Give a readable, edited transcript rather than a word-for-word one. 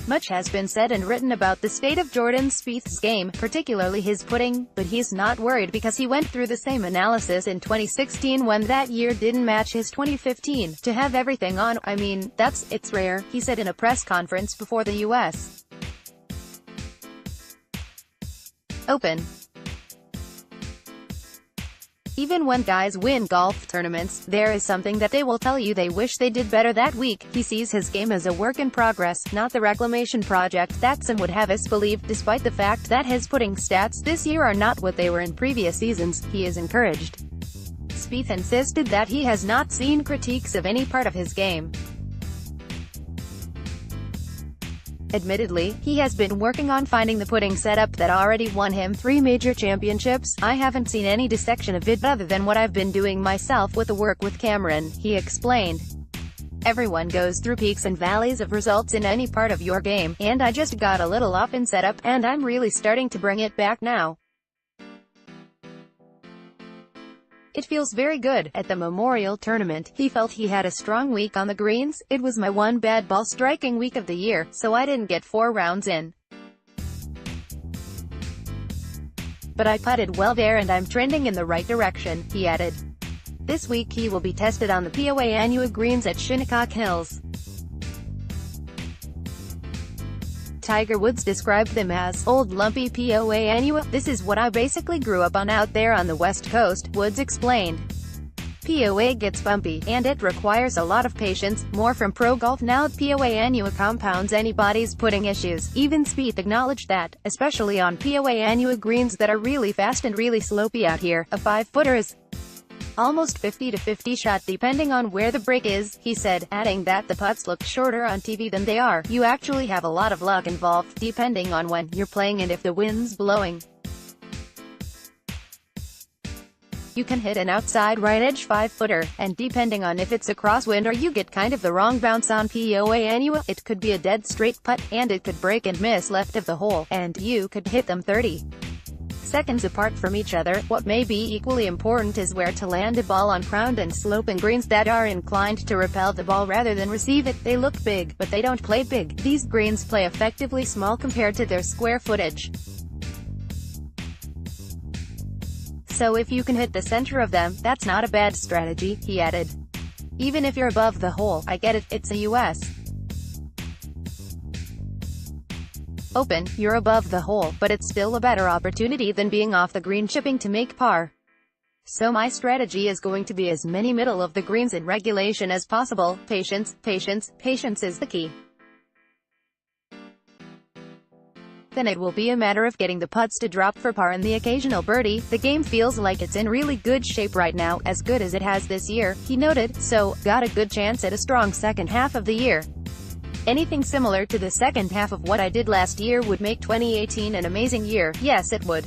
Much has been said and written about the state of Jordan Spieth's game, particularly his putting, but he's not worried because he went through the same analysis in 2016 when that year didn't match his 2015. To have everything on, I mean, it's rare, he said in a press conference before the U.S. Open. Even when guys win golf tournaments, there is something that they will tell you they wish they did better that week. He sees his game as a work in progress, not the reclamation project that some would have us believe. Despite the fact that his putting stats this year are not what they were in previous seasons, he is encouraged. Spieth insisted that he has not seen critiques of any part of his game. Admittedly, he has been working on finding the putting setup that already won him 3 major championships. I haven't seen any dissection of it other than what I've been doing myself with the work with Cameron, he explained. Everyone goes through peaks and valleys of results in any part of your game, and I just got a little off in setup, and I'm really starting to bring it back now. It feels very good. At the Memorial Tournament, he felt he had a strong week on the greens. It was my one bad ball striking week of the year, so I didn't get 4 rounds in. But I putted well there and I'm trending in the right direction, he added. This week he will be tested on the POA Annual greens at Shinnecock Hills. Tiger Woods described them as old lumpy POA Annual. This is what I basically grew up on out there on the West Coast, Woods explained. POA gets bumpy, and it requires a lot of patience, more from pro golf now. POA Annual compounds anybody's putting issues. Even Spieth acknowledged that, especially on POA Annual greens that are really fast and really slopey out here, a 5-footer is almost 50 to 50 shot depending on where the break is, he said, adding that the putts look shorter on TV than they are. You actually have a lot of luck involved, depending on when you're playing and if the wind's blowing. You can hit an outside right edge 5-footer, and depending on if it's a crosswind or you get kind of the wrong bounce on POA Annual, it could be a dead straight putt, and it could break and miss left of the hole, and you could hit them 30 seconds apart from each other. What may be equally important is where to land a ball on crowned and sloping greens that are inclined to repel the ball rather than receive it. They look big, but they don't play big. These greens play effectively small compared to their square footage. So if you can hit the center of them, that's not a bad strategy, he added. Even if you're above the hole, I get it, it's a U.S. Open, you're above the hole, but it's still a better opportunity than being off the green chipping to make par. So my strategy is going to be as many middle of the greens in regulation as possible. Patience, patience, patience is the key. Then it will be a matter of getting the putts to drop for par and the occasional birdie. The game feels like it's in really good shape right now, as good as it has this year, he noted, so, got a good chance at a strong second half of the year. Anything similar to the second half of what I did last year would make 2018 an amazing year. Yes, it would.